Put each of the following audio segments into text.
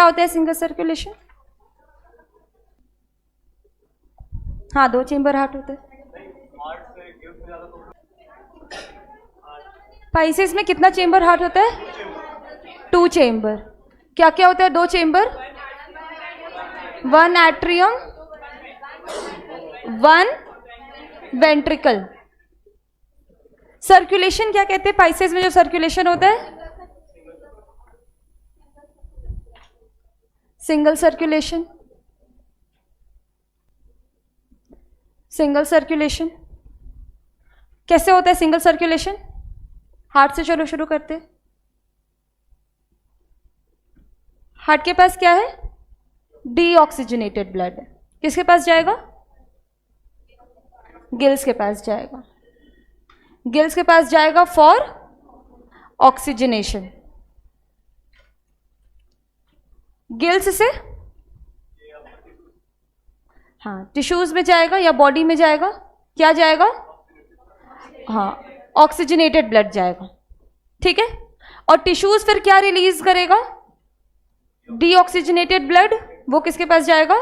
क्या होता है सिंगल सर्कुलेशन? हाँ, 2 चेंबर हार्ट होता है। पाइसेस में कितना चेंबर हार्ट होता है? 2 चेंबर। क्या क्या होता है 2 चेंबर? 1 atrium, 1 ventricle. सर्कुलेशन क्या कहते हैं पाइसेस में जो सर्कुलेशन होता है? Single circulation. सिंगल सर्कुलेशन कैसे होता है सिंगल सर्कुलेशन? हार्ट से चलो शुरू करते। हार्ट के पास क्या है? Deoxygenated blood. किसके पास जाएगा? गिल्स के पास जाएगा। गिल्स के पास जाएगा फॉर ऑक्सीजनेशन। गिल्स से हाँ टिश्यूज में जाएगा या बॉडी में जाएगा? क्या जाएगा? हाँ, ऑक्सीजनेटेड ब्लड जाएगा। ठीक है। और टिश्यूज फिर क्या रिलीज करेगा? Deoxygenated blood. वो किसके पास जाएगा?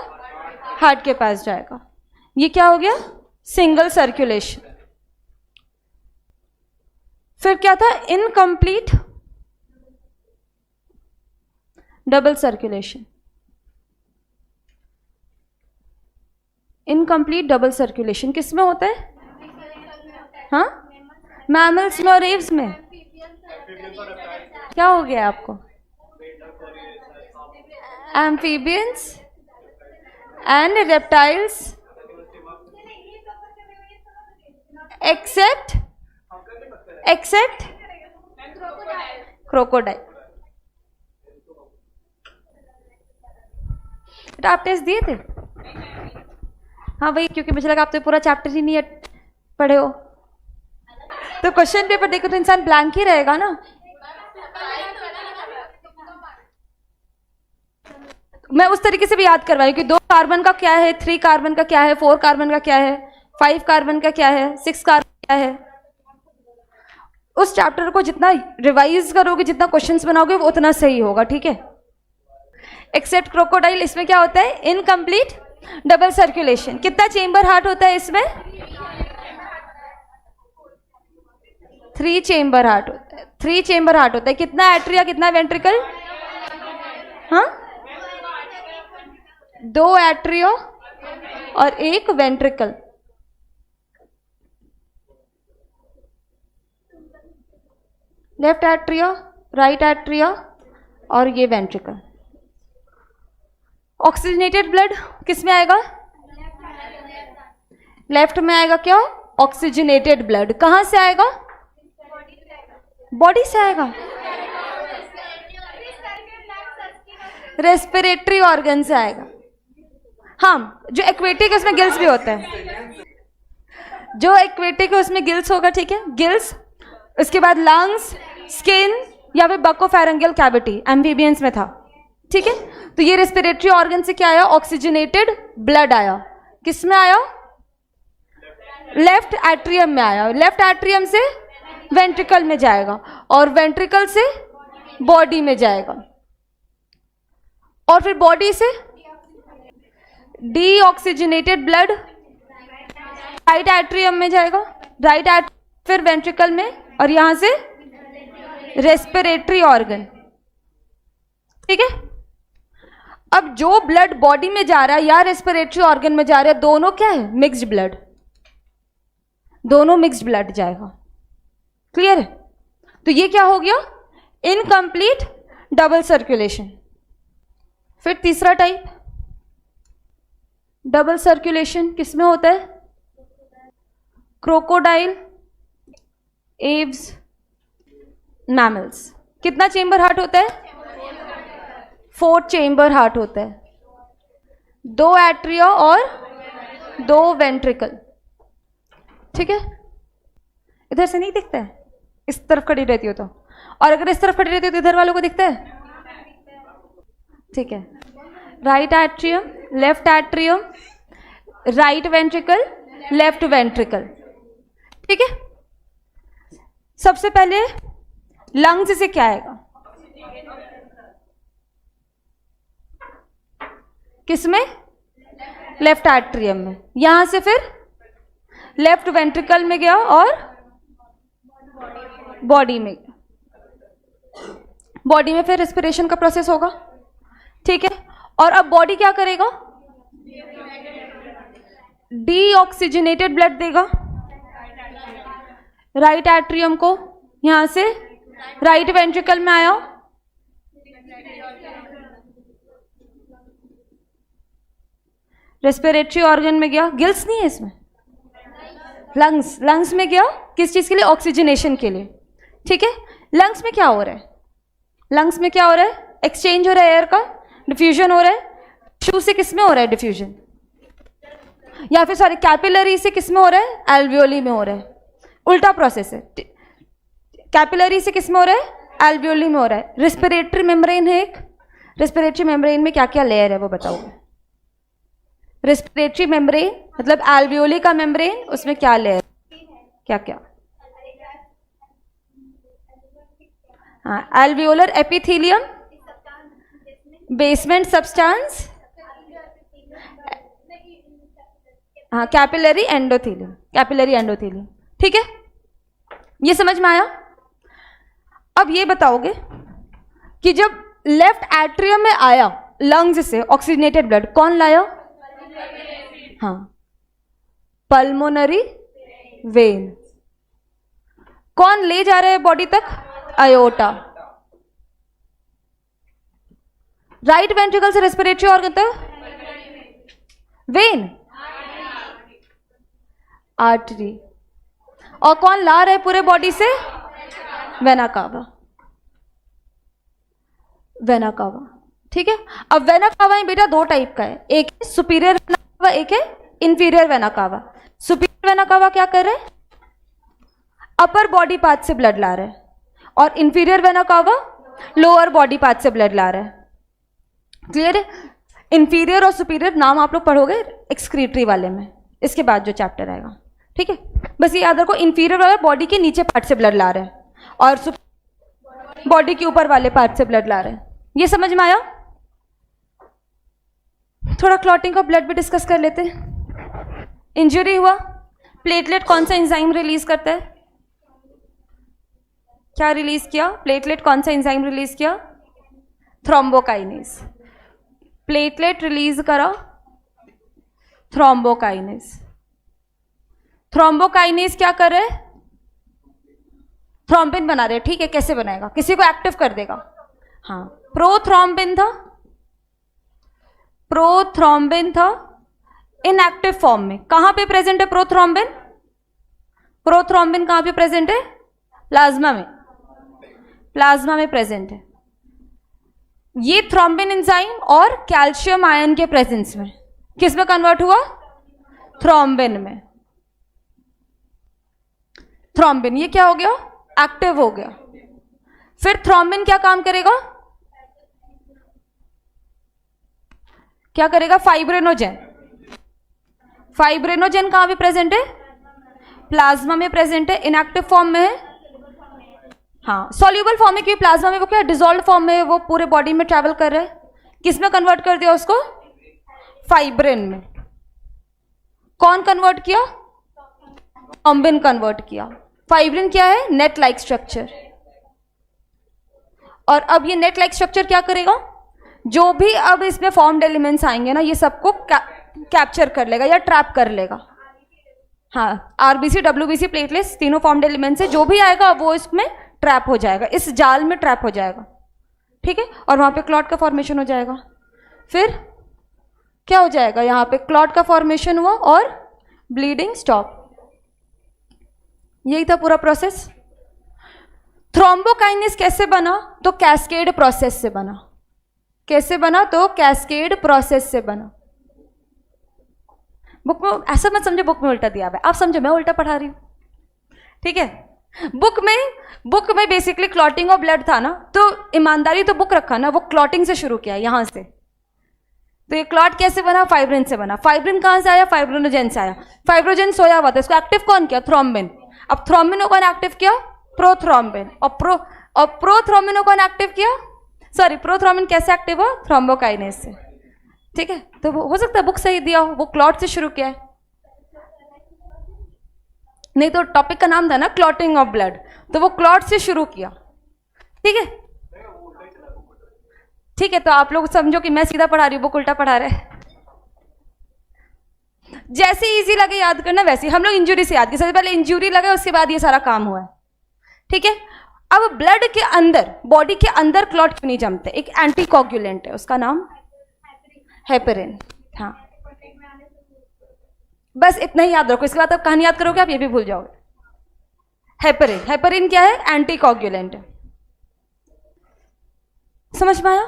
हार्ट के पास जाएगा। ये क्या हो गया? Single circulation. फिर क्या था? Incomplete double circulation. Incomplete double circulation किस में होता है? हाँ, मैमल्स में और एव्स में। क्या हो गया आपको? Amphibians and reptiles except crocodile. आप टेस्ट दिए थे? हाँ भाई, क्योंकि मुझे लगा आप तो पूरा चैप्टर ही नहीं पढ़े हो, तो क्वेश्चन पेपर देखो तो इंसान ब्लैंक ही रहेगा ना। मैं उस तरीके से भी याद करवाई कि 2 कार्बन का क्या है, 3 कार्बन का क्या है, 4 कार्बन का क्या है, 5 कार्बन का क्या है, 6 कार्बन क्या है। उस चैप्टर को जितना रिवाइज करोगे, जितना क्वेश्चंस बनाओगे, वो उतना सही होगा। ठीक है। एक्सेप्ट क्रोकोडाइल, इसमें क्या होता है? Incomplete double circulation. कितना चेंबर हार्ट होता है इसमें? 3 चेंबर हार्ट होता है। 3 चेंबर हार्ट होता है। कितना एट्रिया, कितना वेंट्रिकल? हाँ, 2 एट्रियो और 1 ventricle. Left atria, right atria और ये वेंट्रिकल। ऑक्सीजनेटेड ब्लड किस में आएगा? लेफ्ट में आएगा। क्या? Oxygenated blood. कहां से आएगा? बॉडी से आएगा। रेस्पिरेटरी ऑर्गन से आएगा। हाँ, जो एक्वेटिक है उसमें गिल्स भी होता है। जो एक्वेटिक है उसमें गिल्स होगा। ठीक है, गिल्स। उसके बाद लंग्स, स्किन या फिर बकोफेरेंजियल कैविटी एम्फीबियंस में था। ठीक है। तो ये रेस्पिरेटरी ऑर्गन से क्या आया? ऑक्सीजनेटेड ब्लड आया। किस में आया? लेफ्ट एट्रियम में आया। लेफ्ट एट्रियम से वेंट्रिकल में जाएगा और वेंट्रिकल से बॉडी में जाएगा और फिर बॉडी से डीऑक्सीजनेटेड ब्लड राइट एट्रियम में जाएगा। राइट एट्रियम फिर वेंट्रिकल में और यहां से रेस्पिरेटरी ऑर्गन। ठीक है। अब जो ब्लड बॉडी में जा रहा है या रेस्पिरेटरी ऑर्गन में जा रहा है, दोनों क्या है? Mixed blood. दोनों मिक्स्ड ब्लड जाएगा। क्लियर है? तो ये क्या हो गया? Incomplete double circulation. फिर तीसरा टाइप डबल सर्कुलेशन किस में होता है? Crocodile, Aves, mammals. कितना चेंबर हार्ट होता है? 4 चेंबर हार्ट होता है। 2 एट्रिया और 2 वेंट्रिकल। ठीक है। इधर से नहीं दिखता है? इस तरफ खड़ी रहती हो तो, और अगर इस तरफ खड़ी रहती हो तो इधर वालों को दिखता है? ठीक है। Right atrium, left atrium, right ventricle, left ventricle. ठीक है। सबसे पहले लंग्स से क्या आएगा? किसमें? लेफ्ट एट्रियम में। यहां से फिर लेफ्ट वेंट्रिकल में गया और बॉडी में। बॉडी में फिर रेस्पिरेशन का प्रोसेस होगा, ठीक है। और अब बॉडी क्या करेगा? डीऑक्सीजनेटेड ब्लड देगा राइट एट्रियम को, यहां से राइट वेंट्रिकल में आया, रेस्पिरेटरी ऑर्गन में गया, गिल्स नहीं है इसमें, लंग्स, लंग्स में गया, किस चीज के लिए? ऑक्सीजनेशन के लिए, ठीक है। लंग्स में क्या हो रहा है? लंग्स में क्या हो रहा है? एक्सचेंज हो रहा है एयर का, डिफ्यूजन हो रहा है। टिश्यू से किस में हो रहा है डिफ्यूजन? या फिर सॉरी, कैपिलरी से किस में हो रहा है? एल्वियोली में हो रहा है। उल्टा प्रोसेस है, कैपिलरी से किस में हो रहा है? एल्वियोली में हो रहा है। रेस्पिरेटरी मेम्ब्रेन है एक, रेस्पिरेटरी मेम्ब्रेन में क्या क्या लेयर है वो बताओगे? रेस्पिरेटरी मेम्ब्रेन मतलब एल्वियोली का मेम्ब्रेन, उसमें क्या लेयर, क्या क्या? हाँ, एल्वियोलर एपिथेलियम, बेसमेंट सब्सटेंस, हाँ कैपिलरी एंडोथेलियम, कैपिलरी एंडोथेलियम, ठीक है। ये समझ में आया? अब ये बताओगे कि जब लेफ्ट एट्रियम में आया लंग्स से ऑक्सीजनेटेड ब्लड, कौन लाया? हाँ, पल्मोनरी वेन। कौन ले जा रहा है बॉडी तक? अयोटा। राइट वेंट्रिकल से रेस्पिरेटरी ऑर्गन तक वेन, आर्टरी। और कौन ला रहा है पूरे बॉडी से? वेना कावा, वेना कावा, ठीक है। अब वेना कावा बेटा दो टाइप का है, एक है सुपीरियर वेना कावा, एक है inferior vena cava. Superior vena cava क्या कर रहा है? अपर बॉडी पार्ट से ब्लड ला रहा है, और inferior vena cava lower body part से ब्लड ला रहा है। क्लियर है? इंफीरियर और सुपीरियर नाम आप लोग पढ़ोगे एक्सक्रीटरी वाले में, इसके बाद जो चैप्टर आएगा, ठीक है। बस ये याद रखो, इंफीरियर वाला बॉडी के नीचे पार्ट से ब्लड ला रहा है, और बॉडी के ऊपर वाले पार्ट से ब्लड ला रहे हैं। ये समझ में आया? थोड़ा क्लॉटिंग का ब्लड भी डिस्कस कर लेते हैं। इंजरी हुआ, प्लेटलेट कौन सा एंजाइम रिलीज करता है? क्या रिलीज किया? प्लेटलेट कौन सा एंजाइम रिलीज किया? थ्रोम्बोकाइनेज। प्लेटलेट रिलीज करा थ्रोम्बोकाइनेज। थ्रोम्बोकाइनेज क्या कर रहे? थ्रोम्बिन बना रहे, ठीक है। कैसे बनाएगा? किसी को एक्टिव कर देगा। हाँ, प्रोथ्रोम्बिन था, प्रोथ्रोम्बिन था इनएक्टिव फॉर्म में। कहां पे प्रेजेंट है प्रोथ्रोम्बिन? प्रोथ्रोम्बिन कहां पे प्रेजेंट है? प्लाज्मा में, प्लाज्मा में प्रेजेंट है। ये थ्रोम्बिन एंजाइम और कैल्शियम आयन के प्रेजेंस में किस में कन्वर्ट हुआ? थ्रोम्बिन में। थ्रोम्बिन ये क्या हो गया? एक्टिव हो गया। फिर थ्रोम्बिन क्या काम करेगा? क्या करेगा? फाइब्रिनोजेन। फाइब्रिनोजेन कहां पे प्रेजेंट है? प्लाज्मा में प्रेजेंट है। इनएक्टिव फॉर्म में है, हाँ। सॉल्यूबल फॉर्म में, क्योंकि प्लाज्मा में वो क्या डिसॉल्व फॉर्म में वो पूरे बॉडी में ट्रैवल कर रहा है। किस में कन्वर्ट कर दिया उसको? फाइब्रिन में। कौन कन्वर्ट किया? थ्रोम्बिन कन्वर्ट किया। फाइब्रिन क्या है? Net like structure. और अब ये नेट लाइक स्ट्रक्चर क्या करेगा? जो भी अब इसमें फॉर्म्ड एलिमेंट्स आएंगे ना, ये सबको कैप्चर कर लेगा या ट्रैप कर लेगा। हाँ, आरबीसी, डब्ल्यूबीसी, प्लेटलेट्स, तीनों फॉर्म्ड एलिमेंट्स है। जो भी आएगा वो इसमें ट्रैप हो जाएगा, इस जाल में ट्रैप हो जाएगा, ठीक है। और वहां पे क्लॉट का फॉर्मेशन हो जाएगा। फिर क्या हो जाएगा? यहां पे क्लॉट का फॉर्मेशन हुआ और ब्लीडिंग स्टॉप। यही था पूरा प्रोसेस। थ्रोम्बोकाइनेज कैसे बना? तो कैस्केड प्रोसेस से बना। कैसे बना? तो कैस्केड प्रोसेस से बना। बुक में ऐसा मत समझे बुक में उल्टा दिया हुआ है, आप समझो मैं उल्टा पढ़ा रही हूं, ठीक है। बुक में बेसिकली क्लॉटिंग ऑफ ब्लड था ना, तो ईमानदारी तो बुक रखा ना, वो क्लॉटिंग से शुरू किया यहां से। तो ये क्लॉट कैसे बना? फाइब्रिन से बना। फाइब्रिन कहां से आया? फाइब्रिनोजेन से आया। फाइब्रोजेन सोया हुआ था, इसको एक्टिव कौन किया? थ्रोम्बिन। अब थ्रोम्बिन को कौन एक्टिव किया? प्रोथ्रोम्बिन। और प्रोथ्रोम्बिन को कौन एक्टिव किया? सॉरी, प्रोथ्रोम्बिन कैसे एक्टिव हुआ? थ्रोम्बोकाइनेज से। ठीक है, तो वो हो सकता है बुक सही दिया हो, वो क्लॉट से शुरू किया है। नहीं तो टॉपिक का नाम था ना क्लॉटिंग ऑफ ब्लड, तो वो क्लॉट से शुरू किया। ठीक है, ठीक है, तो आप लोग समझो कि मैं सीधा पढ़ा रही हूँ, बुक उल्टा पढ़ा रहे हैं। जैसे इजी लगे याद करना वैसे। हम लोग इंजुरी से याद किया, सबसे पहले इंजुरी लगे उसके बाद ये सारा काम हुआ है। ठीक है, अब ब्लड के अंदर, बॉडी के अंदर क्लॉट क्यों नहीं जमते? एक एंटीकोगुलेंट है, उसका नाम हेपेरिन। हाँ, बस इतना ही याद रखो, इसके बाद आप कहानी याद करोगे आप ये भी भूल जाओगे। हेपेरिन, हेपेरिन क्या है? एंटीकोगुलेंट। समझ में आया?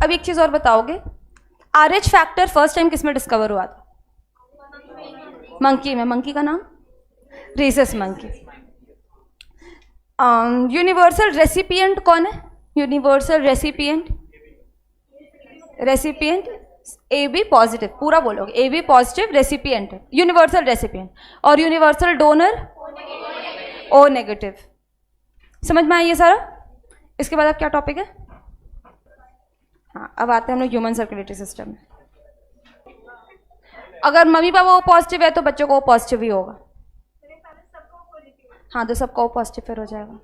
अब एक चीज और बताओगे, RH फैक्टर फर्स्ट टाइम किसमें डिस्कवर हुआ था? मंकी में। मंकी का नाम रीसस मंकी। यूनिवर्सल रेसिपिएंट कौन है? Universal recipient, recipient AB positive, पूरा बोलोगे, AB पॉजिटिव रेसिपिएंट है, यूनिवर्सल रेसिपिएंट। और यूनिवर्सल डोनर O नेगेटिव। समझ में आया ये सारा? इसके बाद अब क्या टॉपिक है? हाँ, अब आते हैं हम लोग ह्यूमन सर्कुलेटरी सिस्टम में। अगर मम्मी पापा O पॉजिटिव है तो बच्चों को O पॉजिटिव ही होगा। हाँ, तो सबका O पॉजिटिव फिर हो जाएगा,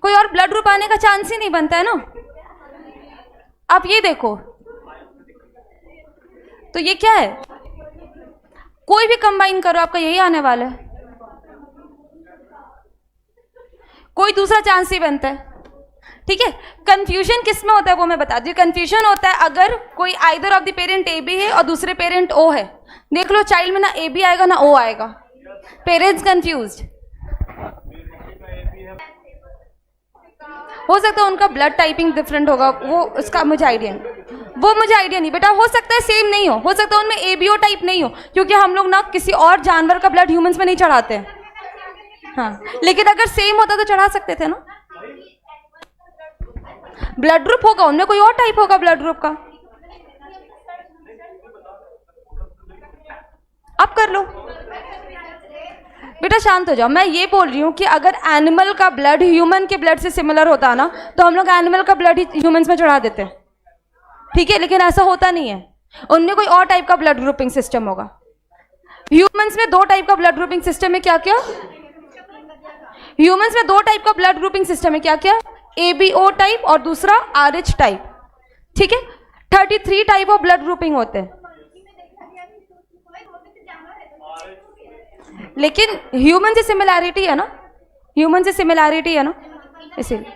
कोई और ब्लड ग्रुप आने का चांस ही नहीं बनता है ना। आप ये देखो, तो ये क्या है? कोई भी कंबाइन करो आपका यही आने वाला है, कोई दूसरा चांस ही बनता है। ठीक है, कंफ्यूजन किस में होता है वो मैं बता दी। कंफ्यूजन होता है अगर कोई either of the parent AB है और दूसरे पेरेंट O है। देख लो, चाइल्ड में ना AB आएगा ना O आएगा, पेरेंट्स कंफ्यूज्ड। हो सकता है उनका ब्लड टाइपिंग डिफरेंट होगा, वो उसका मुझे आइडिया नहीं, बेटा हो सकता है सेम नहीं हो सकता उनमें ABO टाइप नहीं हो, क्योंकि हम लोग ना किसी और जानवर का ब्लड ह्यूमंस में नहीं चढ़ाते हैं। हाँ, लेकिन अगर सेम होता तो चढ़ा सकते थे ना। ब्लड ग्रुप होगा उनमें, कोई और टाइप होगा ब्लड ग्रुप का। आप कर लो बेटा, शांत हो जाओ। मैं ये बोल रही हूँ कि अगर एनिमल का ब्लड ह्यूमन के ब्लड से सिमिलर होता ना तो हम लोग एनिमल का ब्लड ही ह्यूमंस में चढ़ा देते। ठीक है, लेकिन ऐसा होता नहीं है, उनमें कोई और टाइप का ब्लड ग्रुपिंग सिस्टम होगा। ह्यूमंस में 2 टाइप का ब्लड ग्रुपिंग सिस्टम है। क्या क्या? ह्यूमंस में 2 टाइप का ब्लड ग्रुपिंग सिस्टम है। क्या क्या? ABO टाइप और दूसरा RH टाइप। ठीक है, 33 टाइप ऑफ ब्लड ग्रुपिंग होते हैं, लेकिन ह्यूमन से सिमिलैरिटी है ना, ह्यूमन से सिमिलैरिटी है ना, इसीलिए।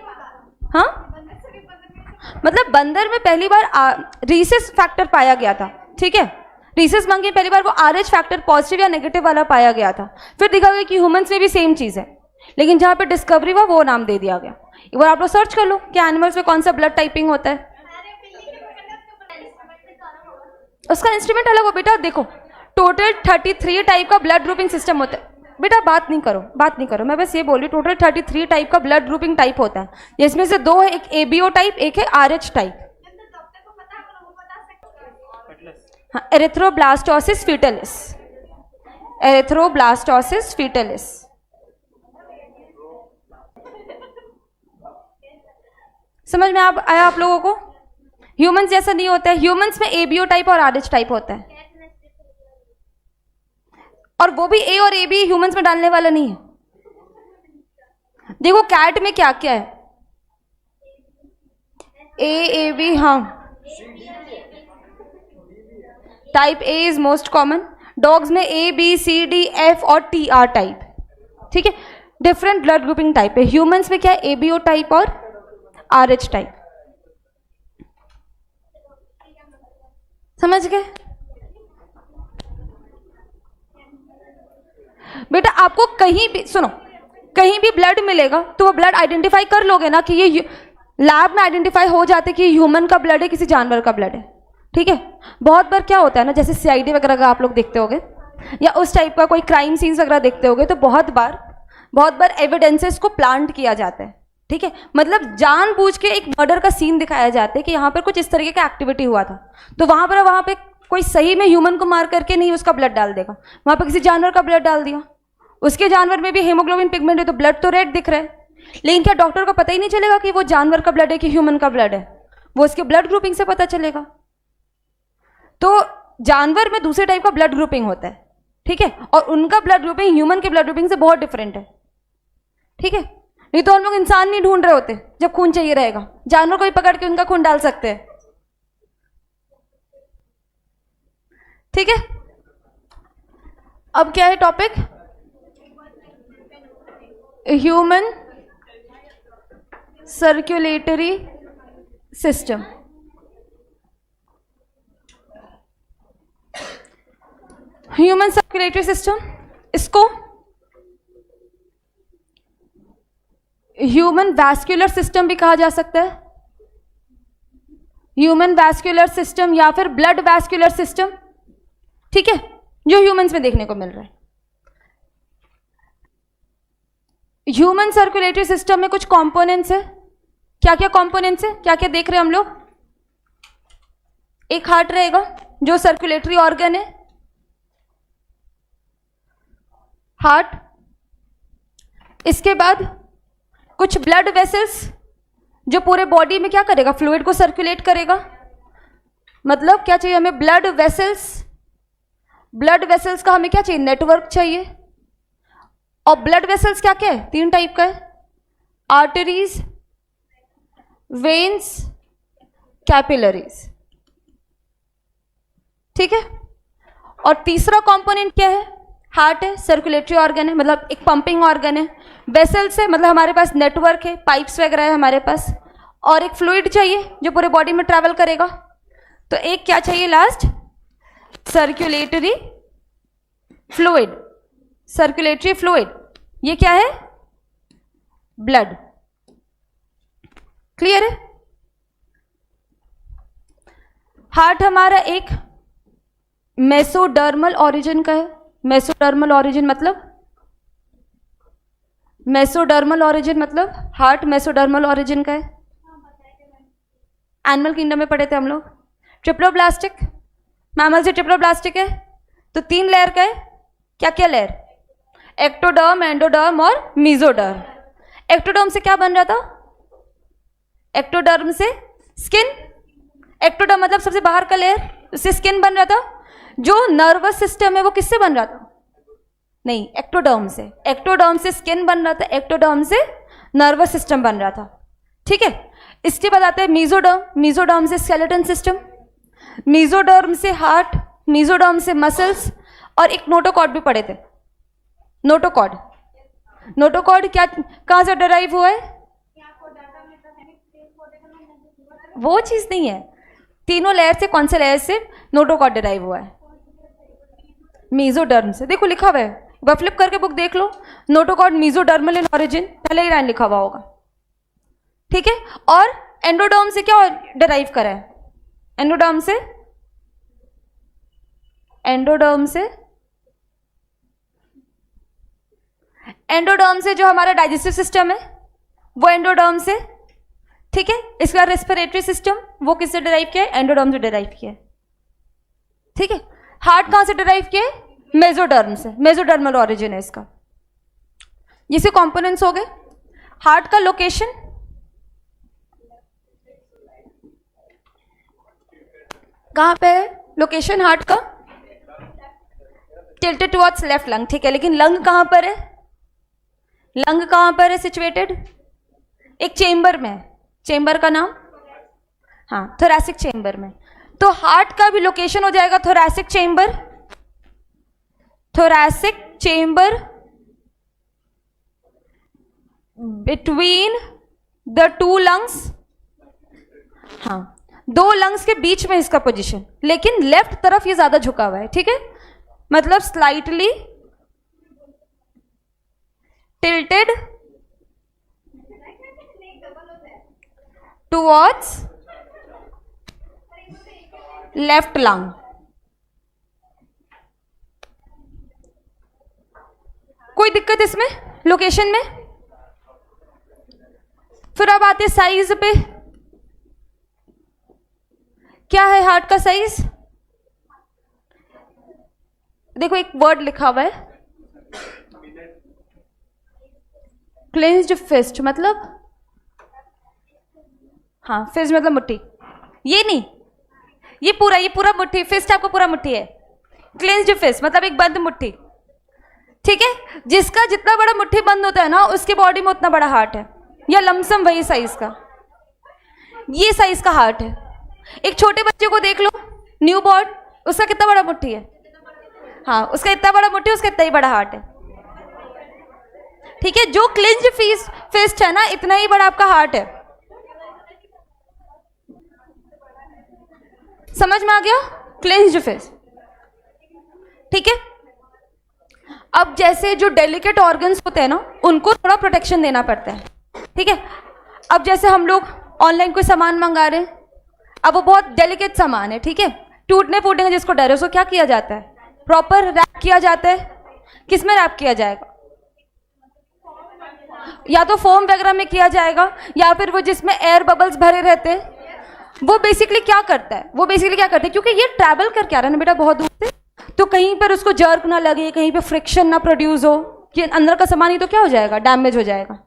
हाँ, मतलब बंदर में पहली बार रीसस फैक्टर पाया गया था। ठीक है, रीसस मंकी में पहली बार वो RH फैक्टर पॉजिटिव या नेगेटिव वाला पाया गया था। फिर देखा गया कि ह्यूमंस में भी सेम चीज है, लेकिन जहां पे डिस्कवरी हुआ वो नाम दे दिया गया। एक बार आप लोग सर्च कर लो कि एनिमल्स में कौन सा ब्लड टाइपिंग होता है, उसका इंस्ट्रूमेंट अलग हो। बेटा देखो, टोटल 33 टाइप का ब्लड ग्रुपिंग सिस्टम होता है। बेटा बात नहीं करो, मैं बस ये बोल रही हूँ, टोटल 33 टाइप का ब्लड ग्रुपिंग टाइप होता है, जिसमें से 2 है, एक ABO टाइप, एक है RH टाइप। हाँ, एरिथ्रोब्लास्टोसिस फीटलिस, एरिथ्रोब्लास्टोसिस फीटलिस। समझ में आया आप लोगों को? ह्यूमंस जैसा नहीं होता है, ह्यूमंस में ABO टाइप और RH टाइप होता है, और वो भी A और AB ह्यूमंस में डालने वाला नहीं है। देखो कैट में क्या क्या है, AAB। हाँ, type A is most common. Dogs में ABCDF और TR टाइप। ठीक है, डिफरेंट ब्लड ग्रुपिंग टाइप है। ह्यूमंस में क्या है? ABO टाइप और RH टाइप। समझ गए? बेटा आपको कहीं भी, सुनो, कहीं भी ब्लड मिलेगा तो वो ब्लड आइडेंटिफाई कर लोगे ना, कि ये लैब में आइडेंटिफाई हो जाते कि ह्यूमन का ब्लड है, किसी जानवर का ब्लड है। ठीक है, बहुत बार क्या होता है ना, जैसे CID वगैरह का आप लोग देखते होगे, या उस टाइप का कोई क्राइम सीन्स वगैरह देखते होगे, तो बहुत बार एविडेंसेस को प्लांट किया जाता है। ठीक है, मतलब जानबूझ के एक मर्डर का सीन दिखाया जाता है कि यहाँ पर कुछ इस तरीके का एक्टिविटी हुआ था, तो वहां पे कोई सही में ह्यूमन को मार करके नहीं उसका ब्लड डाल देगा, वहां पे किसी जानवर का ब्लड डाल दिया। उसके जानवर में भी हेमोग्लोबिन पिगमेंट है तो ब्लड तो रेड दिख रहा है, लेकिन क्या डॉक्टर को पता ही नहीं चलेगा कि वो जानवर का ब्लड है कि ह्यूमन का ब्लड है? वो उसके ब्लड ग्रुपिंग से पता चलेगा। जानवर में दूसरे टाइप का ब्लड ग्रुपिंग होता है, ठीक है, और उनका ब्लड ग्रुपिंग ह्यूमन के ब्लड ग्रुपिंग से बहुत डिफरेंट है, ठीक है। नहीं तो हम लोग इंसान नहीं ढूंढ रहे होते जब खून चाहिए रहेगा, जानवर को भी पकड़ के उनका खून डाल सकते हैं, ठीक है। अब क्या है topic? Human circulatory system. Human circulatory system, इसको ह्यूमन वैस्कुलर सिस्टम भी कहा जा सकता है, ह्यूमन वैस्कुलर सिस्टम या फिर ब्लड वैस्कुलर सिस्टम, ठीक है, जो ह्यूमंस में देखने को मिल रहा है। ह्यूमन सर्कुलेटरी सिस्टम में कुछ कंपोनेंट्स है। क्या क्या कंपोनेंट्स है, क्या क्या देख रहे हैं हम लोग? एक हार्ट रहेगा जो सर्कुलेटरी ऑर्गन है, हार्ट। इसके बाद कुछ ब्लड वेसल्स जो पूरे बॉडी में क्या करेगा, फ्लूइड को सर्कुलेट करेगा। मतलब क्या चाहिए हमें? Blood vessels. ब्लड वेसल्स का हमें क्या चाहिए? नेटवर्क चाहिए। और ब्लड वेसल्स क्या क्या है? 3 टाइप का है, आर्टरीज, वेन्स, कैपिलरीज, ठीक है। और तीसरा कंपोनेंट क्या है? हार्ट है, सर्कुलेटरी ऑर्गन है, मतलब एक पंपिंग ऑर्गन है। वेसल्स है, मतलब हमारे पास नेटवर्क है, पाइप्स वगैरह है हमारे पास। और एक फ्लूइड चाहिए जो पूरे बॉडी में ट्रैवल करेगा। तो एक क्या चाहिए last? Circulatory fluid. Circulatory fluid, ये क्या है? ब्लड। क्लियर है? हार्ट हमारा एक मेसोडर्मल ओरिजिन का है। मेसोडर्मल ओरिजिन मतलब, मेसोडर्मल ओरिजिन मतलब हार्ट मेसोडर्मल ओरिजिन का है। एनिमल किंगडम में पढ़े थे हम लोग। ट्रिप्लोब्लास्टिक, मैमल से ट्रिप्लोब्लास्टिक है, तो 3 लेयर का है। क्या क्या लेयर? एक्टोडर्म, एंडोडर्म और मीजोडर्म। एक्टोडर्म से क्या बन रहा था? एक्टोडर्म से स्किन। एक्टोडर्म मतलब सबसे बाहर का लेयर, उससे स्किन बन रहा था। जो नर्वस सिस्टम है वो किससे बन रहा था? नहीं, एक्टोडर्म से। एक्टोडर्म से स्किन बन रहा था, एक्टोडर्म से नर्वस सिस्टम बन रहा था, ठीक है। इसके बाद आता है मीजोडर्म। मीजोडर्म से स्केलेटन सिस्टम, मीजोडर्म से हार्ट, मीजोडर्म से मसल्स, और एक नोटोकॉर्ड भी पढ़े थे। नोटोकॉर्ड, नोटोकॉर्ड क्या, कहां से डराइव हुआ है? वो चीज नहीं है। तीनों लेयर से, कौन से लेयर से नोटोकॉर्ड डराइव हुआ है? मीजोडर्म से। देखो लिखा हुआ है, वह फ्लिप करके बुक देख लो, नोटोकॉर्ड मीजोडर्मल इन ऑरिजिन, पहले ही लाइन लिखा हुआ होगा, ठीक है। और एंडोडर्म से क्या डराइव करा है? एंडोडर्म से, एंडोडर्म से, एंडोडर्म से जो हमारा डाइजेस्टिव सिस्टम है वो एंडोडर्म से, ठीक है। इसका रेस्पिरेटरी सिस्टम वो किससे डिराइव किया है? एंडोडर्म से डिराइव किया है, ठीक है। हार्ट कहां से डिराइव किया है? मेसोडर्म से, मेसोडर्मल ओरिजिन है इसका। ये से कंपोनेंट्स हो गए। हार्ट का लोकेशन कहां पे है? लोकेशन हार्ट का टिल्टेड टुवर्ड्स लेफ्ट लंग, ठीक है। लेकिन लंग कहां पर है? लंग कहां पर है सिचुएटेड? एक चेंबर में है। चेंबर का नाम? हाँ, थोरैसिक चेंबर में। तो हार्ट का भी लोकेशन हो जाएगा thoracic chamber. Thoracic chamber between the 2 lungs. हाँ, 2 लंग्स के बीच में इसका पोजीशन, लेकिन लेफ्ट तरफ ये ज्यादा झुका हुआ है, ठीक है। मतलब slightly tilted towards left lung. कोई दिक्कत इसमें लोकेशन में? फिर अब आते साइज पे। क्या है हार्ट का साइज? देखो एक वर्ड लिखा हुआ है, क्लेंज्ड फिस्ट, मतलब हाँ, फिस्ट मतलब मुट्ठी। ये नहीं, ये पूरा मुट्ठी, फिस्ट आपको पूरा मुट्ठी है, क्लेंज्ड फिस्ट मतलब एक बंद मुट्ठी, ठीक है। जिसका जितना बड़ा मुट्ठी बंद होता है ना, उसके बॉडी में उतना बड़ा हार्ट है, या लमसम वही साइज का, ये साइज का हार्ट है। एक छोटे बच्चे को देख लो, न्यू बॉर्न, उसका कितना बड़ा मुट्ठी है, हाँ उसका इतना बड़ा मुट्ठी, उसका इतना ही बड़ा हार्ट है, ठीक है। जो क्लेंज्ड फिस्ट है ना, इतना ही बड़ा आपका हार्ट है। समझ में आ गया, क्लेंज्ड फिस्ट, ठीक है। अब जैसे जो डेलिकेट ऑर्गन्स होते हैं ना, उनको थोड़ा प्रोटेक्शन देना पड़ता है, ठीक है। अब जैसे हम लोग ऑनलाइन कोई सामान मंगा रहे हैं, अब वो बहुत डेलिकेट सामान है, ठीक है, टूटने फूटने का जिसको डर है, उसको क्या किया जाता है, प्रॉपर रैप किया जाता है। किस में रैप किया जाएगा, या तो फोम वगैरह में किया जाएगा, या फिर वो जिसमें एयर बबल्स भरे रहते हैं, वो बेसिकली क्या करता है, क्योंकि ये ट्रैवल करके आ रहा है ना बेटा बहुत दूर से, तो कहीं पर उसको जर्क ना लगे, कहीं पे फ्रिक्शन ना प्रोड्यूस हो, कि अंदर का सामान ही तो क्या हो जाएगा, डैमेज हो जाएगा।